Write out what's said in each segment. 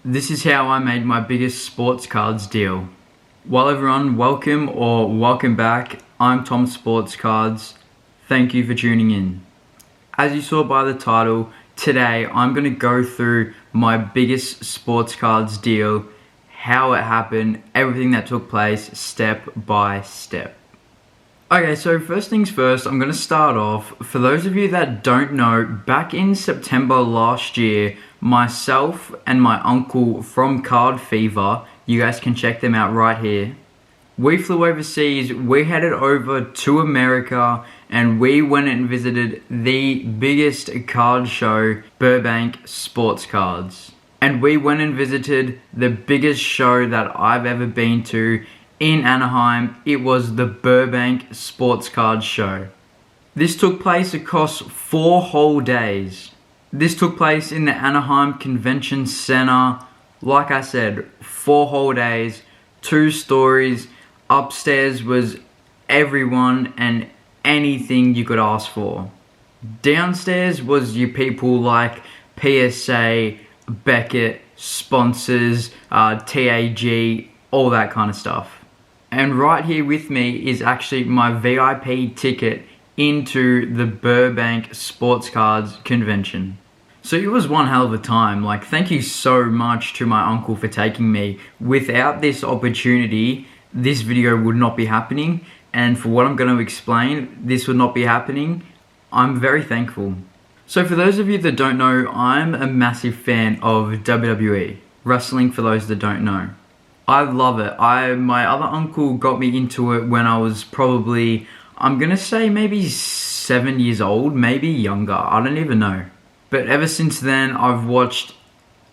This is how I made my biggest sports cards deal. Well everyone, welcome or welcome back. I'm Tom Sports Cards. Thank you for tuning in. As you saw by the title, today I'm going to go through my biggest sports cards deal, how it happened, everything that took place step by step. Okay, so first things first, I'm going to start off. For those of you that don't know, back in September last year, myself and my uncle from Card Fever, you guys can check them out right here. We flew overseas, we headed over to America, and we went and visited the biggest card show, Burbank Sports Cards. And we went and visited the biggest show that I've ever been to in Anaheim. It was the Burbank Sports Cards Show. This took place across 4 whole days. This took place in the Anaheim Convention Center. Like I said, 4 whole days, 2 stories. Upstairs was everyone and anything you could ask for. Downstairs was your people like PSA, Beckett, sponsors, TAG, all that kind of stuff. And right here with me is actually my VIP ticket into the Burbank Sports Cards Convention. So it was one hell of a time. Like, thank you so much to my uncle for taking me. Without this opportunity, this video would not be happening. And for what I'm going to explain, this would not be happening. I'm very thankful. So for those of you that don't know, I'm a massive fan of WWE. Wrestling, for those that don't know. I love it. My other uncle got me into it when I was probably, I'm going to say maybe 7 years old, maybe younger. I don't even know. But ever since then, I've watched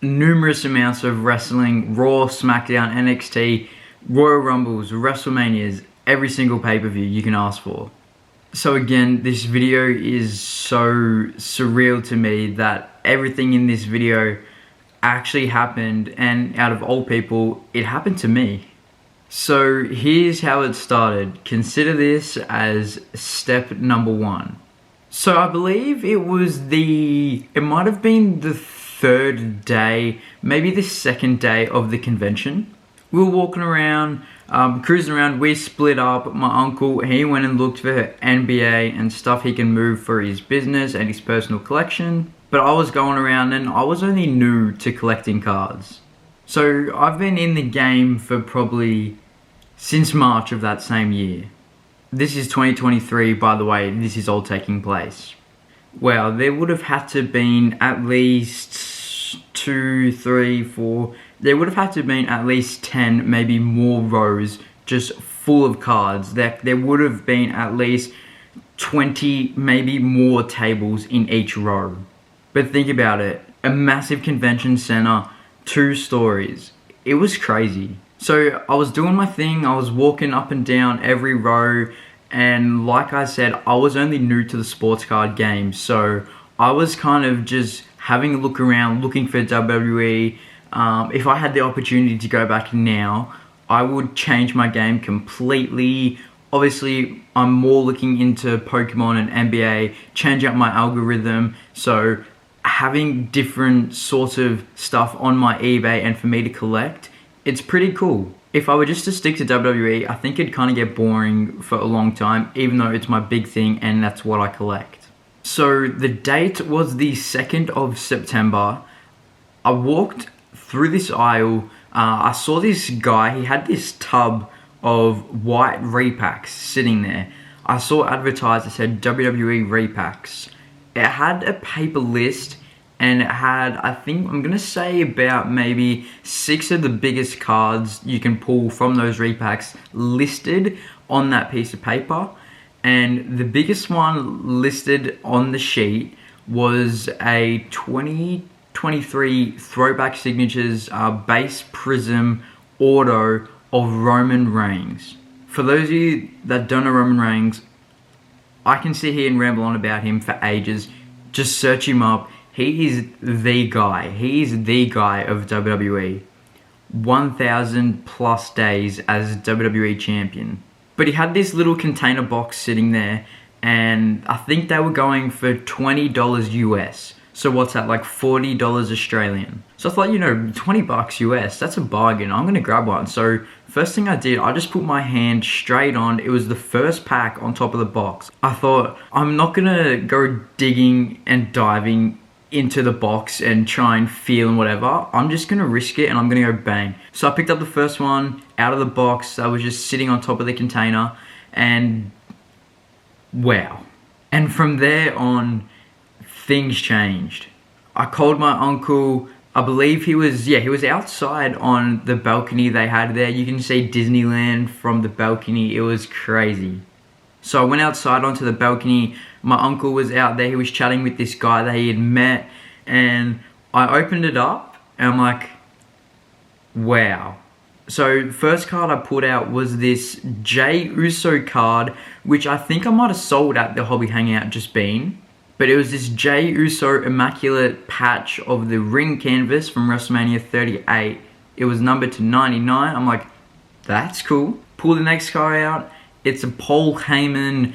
numerous amounts of wrestling, Raw, SmackDown, NXT, Royal Rumbles, WrestleManias, every single pay-per-view you can ask for. So again, this video is so surreal to me that everything in this video actually happened, and out of all people, it happened to me. So here's how it started. Consider this as step number 1. So I believe it might have been the 3rd day, maybe the 2nd day of the convention. We were walking around, cruising around. We split up. My uncle, he went and looked for NBA and stuff he can move for his business and his personal collection. But I was going around and I was only new to collecting cards. So I've been in the game for probably since March of that same year. This is 2023, by the way. This is all taking place. Well, there would have had to been at least 2, 3, 4... There would have had to have been at least 10, maybe more rows just full of cards. There would have been at least 20, maybe more tables in each row. But think about it. A massive convention center, 2 stories. It was crazy. So I was doing my thing. I was walking up and down every row. And like I said, I was only new to the sports card game. So I was kind of just having a look around, looking for WWE. If I had the opportunity to go back now, I would change my game completely. Obviously, I'm more looking into Pokemon and NBA, change up my algorithm. So having different sorts of stuff on my eBay and for me to collect, it's pretty cool. If I were just to stick to WWE, I think it'd kind of get boring for a long time, even though it's my big thing and that's what I collect. So the date was the 2nd of September. I walked through this aisle. I saw this guy. He had this tub of white repacks sitting there. I saw advertised, it said WWE repacks. It had a paper list and it had, I think, I'm going to say about maybe 6 of the biggest cards you can pull from those repacks listed on that piece of paper. And the biggest one listed on the sheet was a 2023 Throwback Signatures base prism auto of Roman Reigns. For those of you that don't know Roman Reigns, I can sit here and ramble on about him for ages. Just search him up. He is the guy. He is the guy of WWE. 1,000 plus days as WWE champion. But he had this little container box sitting there, and I think they were going for $20 US. So what's that, like $40 Australian? So I thought, you know, 20 bucks US, that's a bargain. I'm gonna grab one. So first thing I did, I just put my hand straight on. It was the first pack on top of the box. I thought, I'm not gonna go digging and diving into the box and try and feel and whatever. I'm just gonna risk it and I'm gonna go bang. So I picked up the first one out of the box. I was just sitting on top of the container and wow. And from there on, things changed. I called my uncle. I believe he was outside on the balcony they had there. You can see Disneyland from the balcony. It was crazy. So I went outside onto the balcony. My uncle was out there. He was chatting with this guy that he had met. And I opened it up and I'm like, wow. So first card I pulled out was this Jey Uso card, which I think I might have sold at the Hobby Hangout just been. But it was this Jey Uso immaculate patch of the ring canvas from WrestleMania 38. It was numbered to 99. I'm like, that's cool. Pull the next card out. It's a Paul Heyman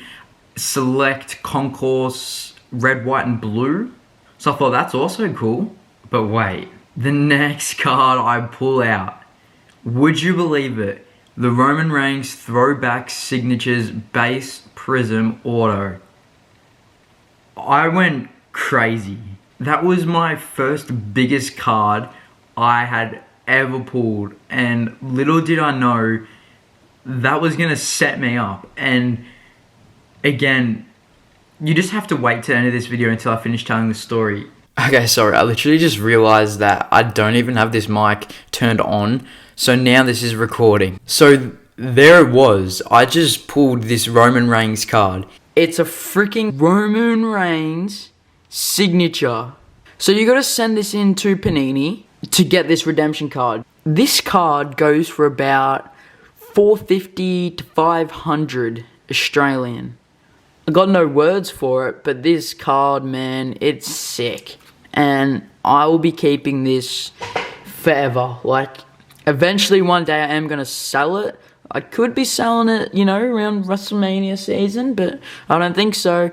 Select Concourse red, white, and blue. So I thought that's also cool. But wait, the next card I pull out. Would you believe it? The Roman Reigns Throwback Signatures Base Prism Auto. I went crazy. That was my first biggest card I had ever pulled, and little did I know that was gonna set me up. And again, you just have to wait to the end of this video until I finish telling the story. Okay, sorry, I literally just realized that I don't even have this mic turned on, so now this is recording. So there it was. I just pulled this Roman Reigns card. It's a freaking Roman Reigns signature. So you gotta send this in to Panini to get this redemption card. This card goes for about $450 to $500 Australian. I got no words for it, but this card, man, it's sick. And I will be keeping this forever. Like, eventually one day I am gonna sell it. I could be selling it, you know, around WrestleMania season, but I don't think so.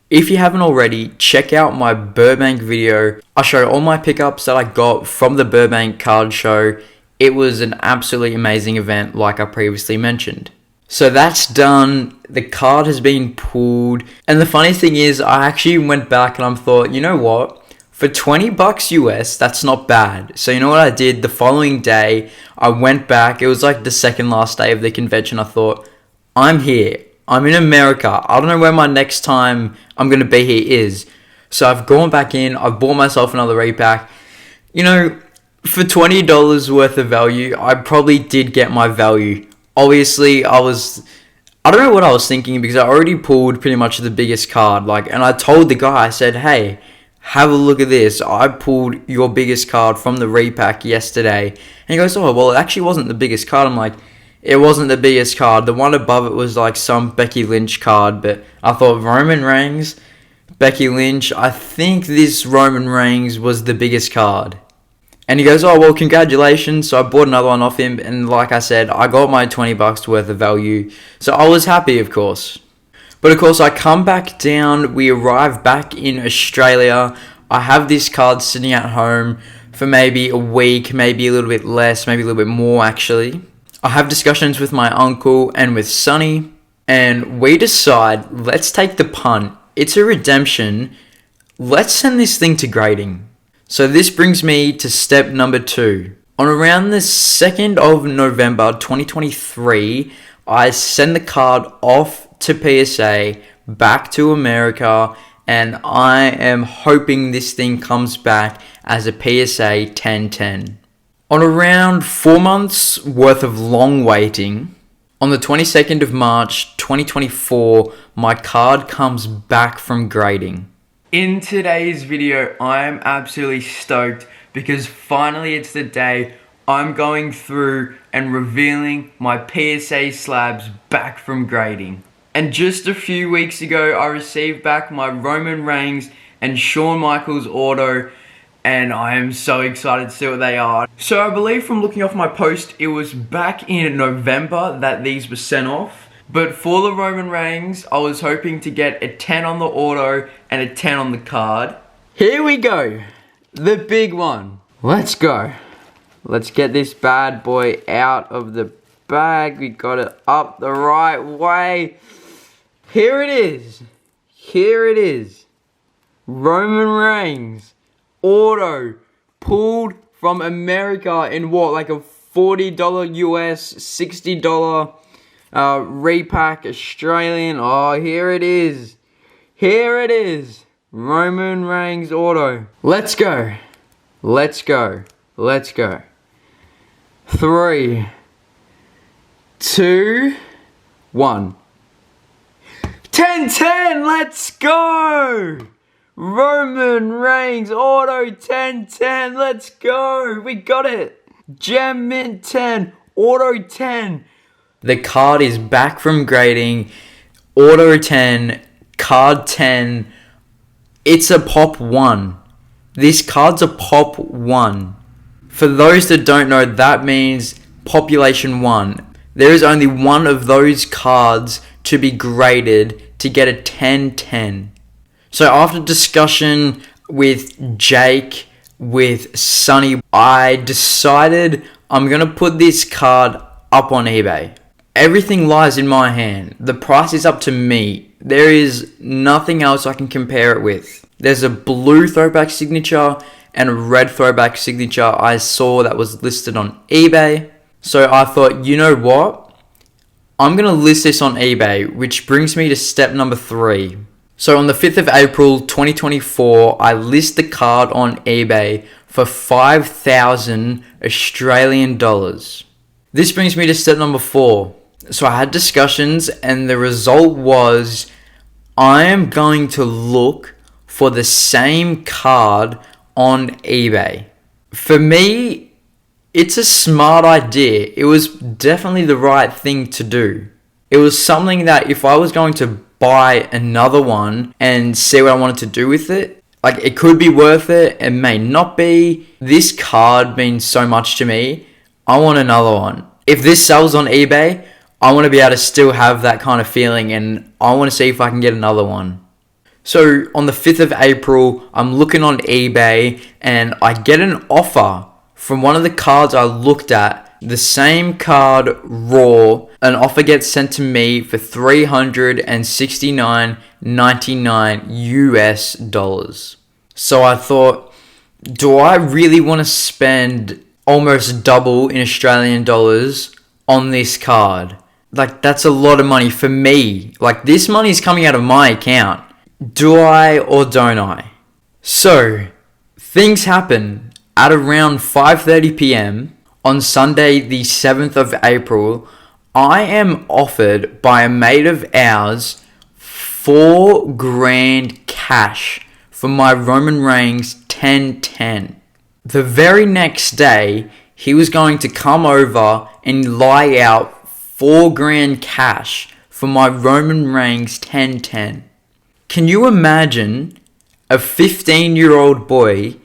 If you haven't already, check out my Burbank video. I show all my pickups that I got from the Burbank card show. It was an absolutely amazing event, like I previously mentioned. So that's done. The card has been pulled. And the funny thing is, I actually went back and I thought, you know what? For 20 bucks US, that's not bad. So you know what I did? The following day, I went back. It was like the second last day of the convention. I thought, I'm here. I'm in America. I don't know where my next time I'm going to be here is. So I've gone back in. I've bought myself another repack. You know, for $20 worth of value, I probably did get my value. Obviously, I don't know what I was thinking because I already pulled pretty much the biggest card. And I told the guy, I said, hey, have a look at this. I pulled your biggest card from the repack yesterday. And he goes, oh, well, it actually wasn't the biggest card. I'm like, it wasn't the biggest card. The one above it was like some Becky Lynch card. But I thought Roman Reigns, Becky Lynch, I think this Roman Reigns was the biggest card. And he goes, oh, well, congratulations. So I bought another one off him. And like I said, I got my 20 bucks worth of value. So I was happy, of course. But of course, I come back down. We arrive back in Australia. I have this card sitting at home for maybe a week, maybe a little bit less, maybe a little bit more actually. I have discussions with my uncle and with Sonny, and we decide, let's take the punt. It's a redemption. Let's send this thing to grading. So this brings me to step number 2. On around the 2nd of November 2023, I send the card off to PSA, back to America, and I am hoping this thing comes back as a PSA 1010. On around 4 months worth of long waiting, on the 22nd of March 2024, my card comes back from grading. In today's video, I am absolutely stoked because finally it's the day I'm going through and revealing my PSA slabs back from grading. And just a few weeks ago, I received back my Roman Reigns and Shawn Michaels auto, and I am so excited to see what they are. So I believe from looking off my post, it was back in November that these were sent off. But for the Roman Reigns, I was hoping to get a 10 on the auto and a 10 on the card. Here we go. The big one. Let's go. Let's get this bad boy out of the bag. We got it up the right way. Here it is. Here it is. Roman Reigns. Auto. Pulled from America in what? Like a $40 US, $60 repack Australian. Oh, here it is. Here it is. Roman Reigns auto. Let's go. Let's go. Let's go. 3, 2, 1. 10-10. Let's go. Roman Reigns auto 10-10. Let's go. We got it. Gem Mint 10. Auto 10. The card is back from grading. Auto 10. Card 10. It's a pop 1. This card's a pop 1. For those that don't know, that means population 1. There is only one of those cards to be graded to get a 10-10. So after discussion with Jake, with Sonny, I decided I'm going to put this card up on eBay. Everything lies in my hand. The price is up to me. There is nothing else I can compare it with. There's a blue throwback signature and a red throwback signature I saw that was listed on eBay. So I thought, you know what? I'm going to list this on eBay, which brings me to step number 3. So on the 5th of April 2024, I list the card on eBay for 5,000 Australian dollars. This brings me to step number 4. So I had discussions and the result was I am going to look for the same card on eBay. For me, it's a smart idea. It was definitely the right thing to do. It was something that if I was going to buy another one and see what I wanted to do with it, like it could be worth it, it may not be. This card means so much to me. I want another one. If this sells on eBay, I want to be able to still have that kind of feeling and I want to see if I can get another one. So on the 5th of April, I'm looking on eBay and I get an offer from one of the cards I looked at. The same card, raw, an offer gets sent to me for $369.99 US dollars. So I thought, do I really want to spend almost double in Australian dollars on this card? Like, that's a lot of money for me. Like, this money is coming out of my account. Do I or don't I? So, things happen at around 5:30 p.m. on Sunday the 7th of April. I am offered by a mate of ours $4,000 cash for my Roman Reigns 10-10. The very next day, he was going to come over and lie out $4,000 cash for my Roman Reigns 10-10. Can you imagine a 15-year-old boy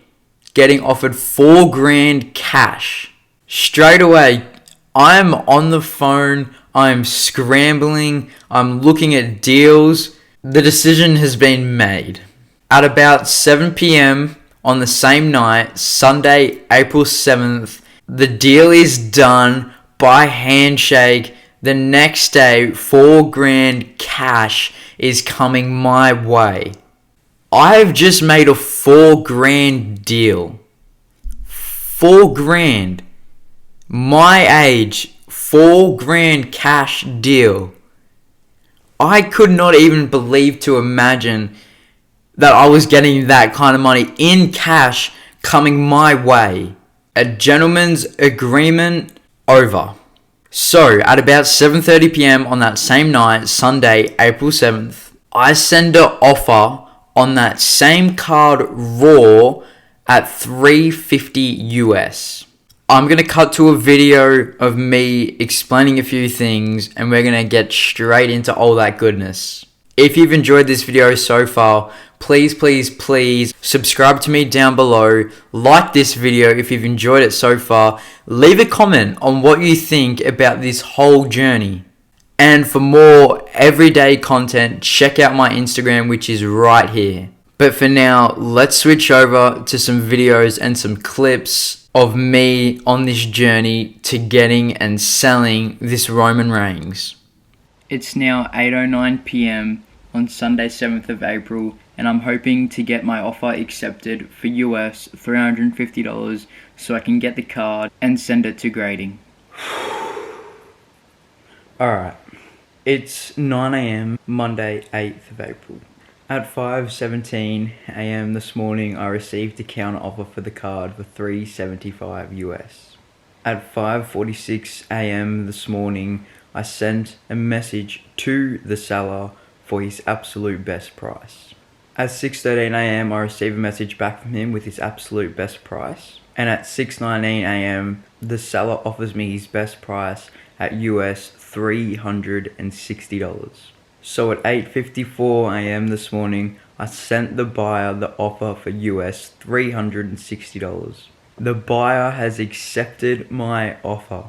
getting offered $4,000 cash? Straight away, I'm on the phone, I'm scrambling, I'm looking at deals. The decision has been made. At about 7 p.m. on the same night, Sunday, April 7th, the deal is done by handshake. The next day, $4,000 cash is coming my way. I've just made a $4,000 deal. $4,000. My age, $4,000 cash deal. I could not even believe to imagine that I was getting that kind of money in cash coming my way. A gentleman's agreement over. So, at about 7:30 p.m. on that same night, Sunday, April 7th, I send an offer on that same card raw at $350 US. I'm going to cut to a video of me explaining a few things and we're going to get straight into all that goodness. If you've enjoyed this video so far, please subscribe to me down below. Like this video if you've enjoyed it so far. Leave a comment on what you think about this whole journey. And for more everyday content, check out my Instagram, which is right here. But for now, let's switch over to some videos and some clips of me on this journey to getting and selling this Roman Reigns. It's now 8:09 p.m. on Sunday 7th of April, and I'm hoping to get my offer accepted for US $350 so I can get the card and send it to grading. Alright, it's 9 a.m. Monday 8th of April. At 5:17 a.m. this morning, I received a counter offer for the card for $375 US. At 5:46 a.m. this morning, I sent a message to the seller for his absolute best price. At 6:13 a.m. I received a message back from him with his absolute best price. And at 6:19 a.m. the seller offers me his best price at US $360. So at 8:54 a.m. this morning, I sent the buyer the offer for US $360. The buyer has accepted my offer.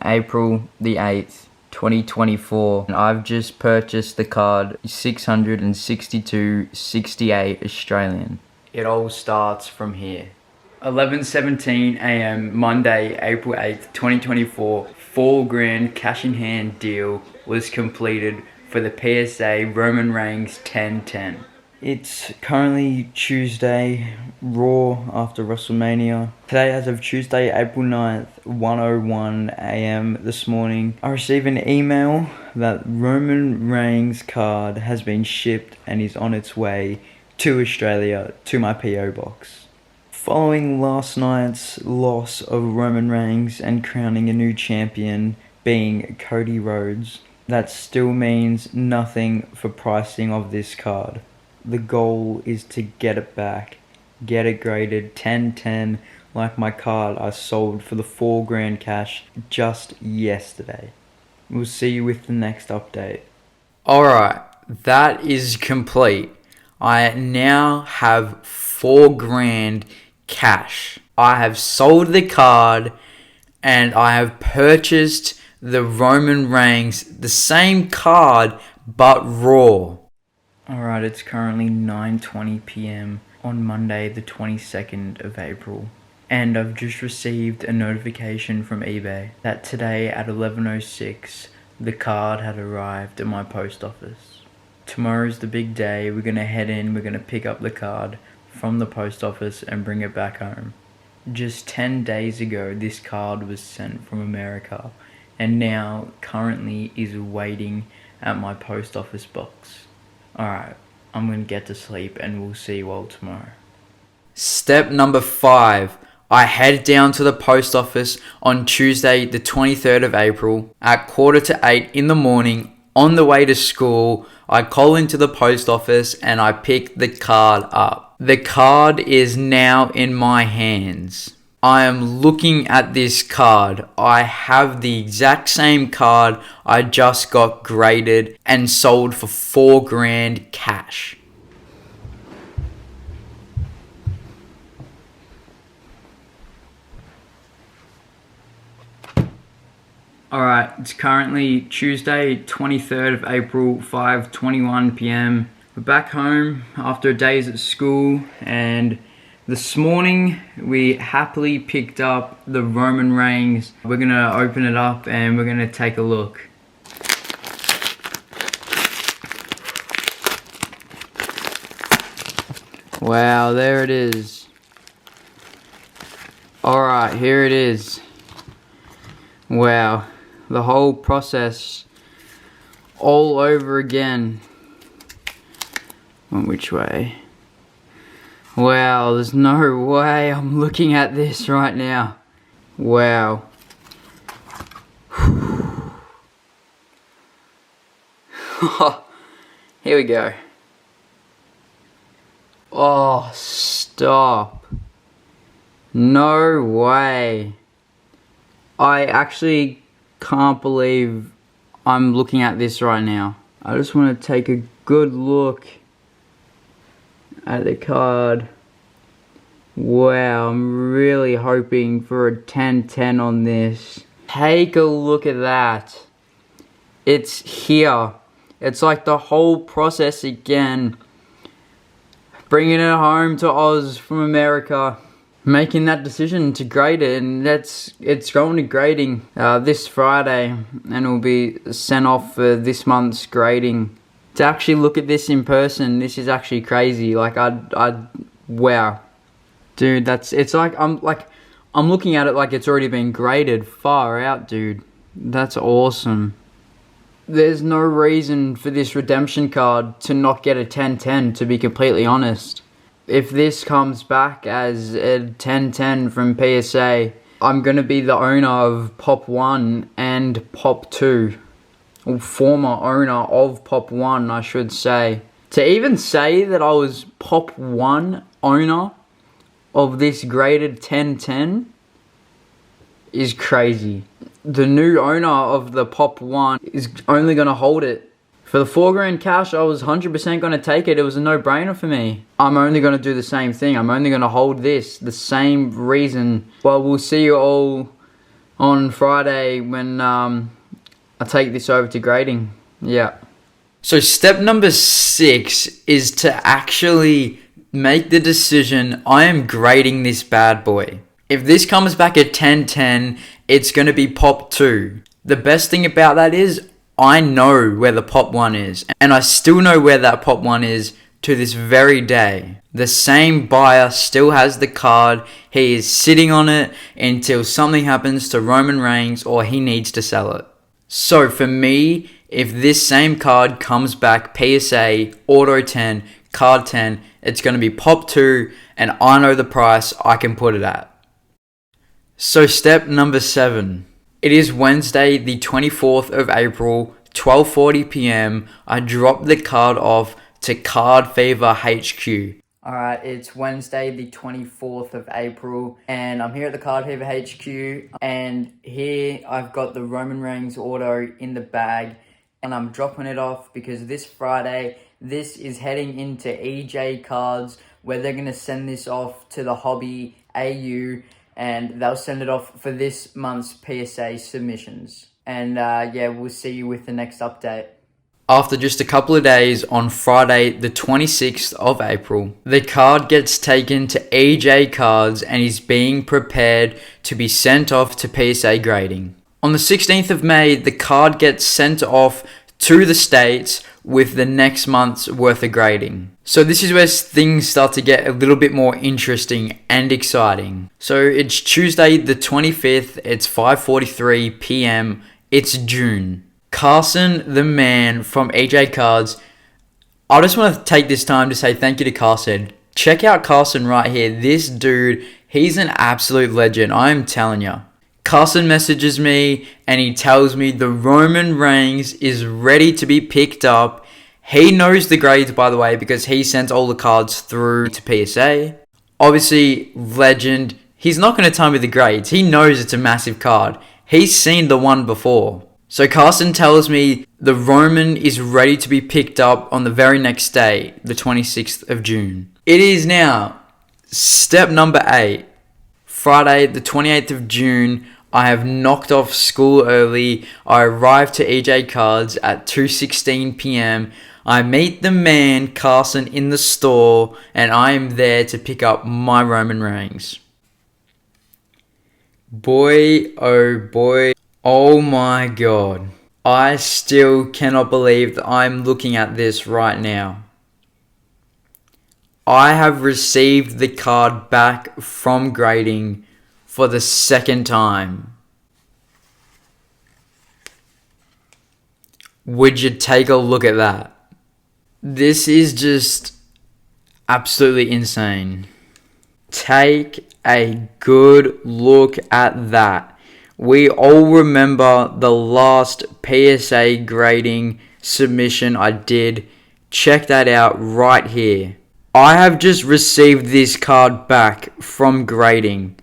April the 8th, 2024, and I've just purchased the card $662.68 Australian. It all starts from here. 11:17 a.m. Monday, April 8th, 2024, $4,000 cash in hand deal was completed for the PSA Roman Reigns 1010. It's currently Tuesday, Raw after WrestleMania. Today, as of Tuesday, April 9th, 1:01 a.m. this morning, I received an email that Roman Reigns card has been shipped and is on its way to Australia to my PO box. Following last night's loss of Roman Reigns and crowning a new champion being Cody Rhodes, that still means nothing for pricing of this card. The goal is to get it back, get it graded 1010 like my card I sold for the $4,000 cash just yesterday. We'll see you with the next update. Alright, that is complete. I now have $4,000 cash. I have sold the card and I have purchased the Roman Reigns, the same card but Raw. Alright, it's currently 9:20 p.m. on Monday the 22nd of April, and I've just received a notification from eBay that today at 11:06 the card had arrived at my post office. Tomorrow's the big day. We're gonna head in, we're gonna pick up the card from the post office and bring it back home. Just 10 days ago this card was sent from America and now currently is waiting at my post office box. Alright, I'm gonna get to sleep and we'll see you all tomorrow. Step number 5. I head down to the post office on Tuesday the 23rd of April at 7:45 in the morning. On the way to school, I call into the post office and I pick the card up. The card is now in my hands. I am looking at this card. I have the exact same card I just got graded and sold for $4,000 cash. Alright, it's currently Tuesday, 23rd of April, 5:21 p.m. We're back home after days at school, and this morning we happily picked up the Roman Reigns. We're gonna open it up and we're gonna take a look. Wow, there it is. Alright, here it is. Wow, the whole process all over again. Which way? Wow, there's no way I'm looking at this right now. Wow. Here we go. Oh, stop. No way. I actually can't believe I'm looking at this right now. I just want to take a good look at the card. Wow, I'm really hoping for a 10-10 on this. Take a look at that. It's here. It's like the whole process again. bringing it home to Oz from America, making that decision to grade it, and it's going to grading this Friday, and it will be sent off for this month's grading. To actually look at this in person, this is actually crazy. Like wow, dude, it's like I'm looking at it like it's already been graded. Far out, dude. That's awesome. There's no reason for this redemption card to not get a 10/10, to be completely honest. If this comes back as a 10/10 from PSA, I'm going to be the owner of Pop 1 and Pop 2. Or former owner of Pop 1, I should say. To even say that I was Pop 1 owner of this graded 10/10 is crazy. The new owner of the Pop 1 is only going to hold it. For the $4,000 cash, I was 100% going to take it. It was a no-brainer for me. I'm only going to do the same thing. I'm only going to hold this. The same reason. Well, we'll see you all on Friday when I take this over to grading. Yeah. So step number 6 is to actually make the decision. I am grading this bad boy. If this comes back at 10/10, it's going to be Pop 2. The best thing about that is I know where the Pop 1 is, and I still know where that Pop 1 is to this very day. The same buyer still has the card. He is sitting on it until something happens to Roman Reigns or he needs to sell it. So for me, if this same card comes back PSA, Auto 10, Card 10, it's going to be Pop 2, and I know the price I can put it at. So step number 7. It is Wednesday, the 24th of April, 12:40 p.m. I dropped the card off to Card Fever HQ. Alright, it's Wednesday, the 24th of April, and I'm here at the Card Fever HQ, and here I've got the Roman Reigns auto in the bag, and I'm dropping it off because this Friday, this is heading into EJ Cards, where they're going to send this off to the Hobby AU, and they'll send it off for this month's PSA submissions. And yeah, we'll see you with the next update. After just a couple of days, on Friday the 26th of April, the card gets taken to EJ Cards and is being prepared to be sent off to PSA grading. On the 16th of May, the card gets sent off to the States with the next month's worth of grading. So this is where things start to get a little bit more interesting and exciting. So it's Tuesday the 25th, it's 5:43 p.m, it's June. Carson, the man from EJ Cards, I just want to take this time to say thank you to Carson. Check out Carson right here. This dude, he's an absolute legend, I'm telling you. Carson messages me and he tells me the Roman Reigns is ready to be picked up. He knows the grades, by the way, because he sends all the cards through to PSA. Obviously, legend. He's not going to tell me the grades. He knows it's a massive card. He's seen the one before. So Carson tells me the Roman is ready to be picked up on the very next day, the 26th of June. It is now step number 8. Friday, the 28th of June, I have knocked off school early. I arrived to EJ Cards at 2:16 p.m. I meet the man, Carson, in the store, and I am there to pick up my Roman Reigns. Boy, oh my god. I still cannot believe that I'm looking at this right now. I have received the card back from grading for the second time. Would you take a look at that? This is just absolutely insane. Take a good look at that. We all remember the last PSA grading submission I did. Check that out right here. I have just received this card back from grading.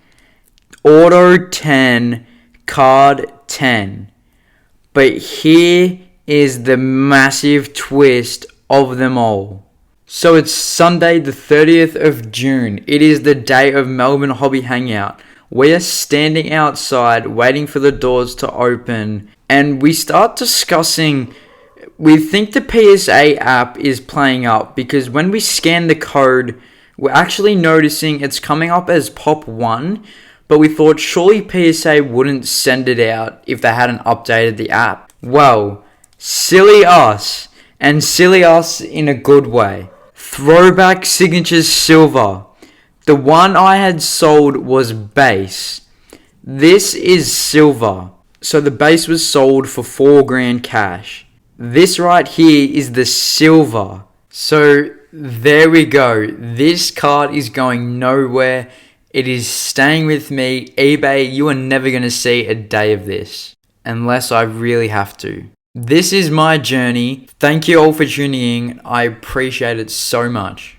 Auto 10, Card 10. But here is the massive twist of them all. So it's Sunday the 30th of June. It is the day of Melbourne Hobby Hangout. We are standing outside waiting for the doors to open, and we start discussing We think the PSA app is playing up because when we scan the code, we're actually noticing it's coming up as Pop 1, but we thought surely PSA wouldn't send it out if they hadn't updated the app. Well, silly us, and silly us in a good way. Throwback Signatures Silver. The one I had sold was base. This is silver. So the base was sold for $4,000 cash. This right here is the silver. So there we go. This card is going nowhere. It is staying with me. eBay, you are never going to see a day of this. Unless I really have to. This is my journey. Thank you all for tuning in. I appreciate it so much.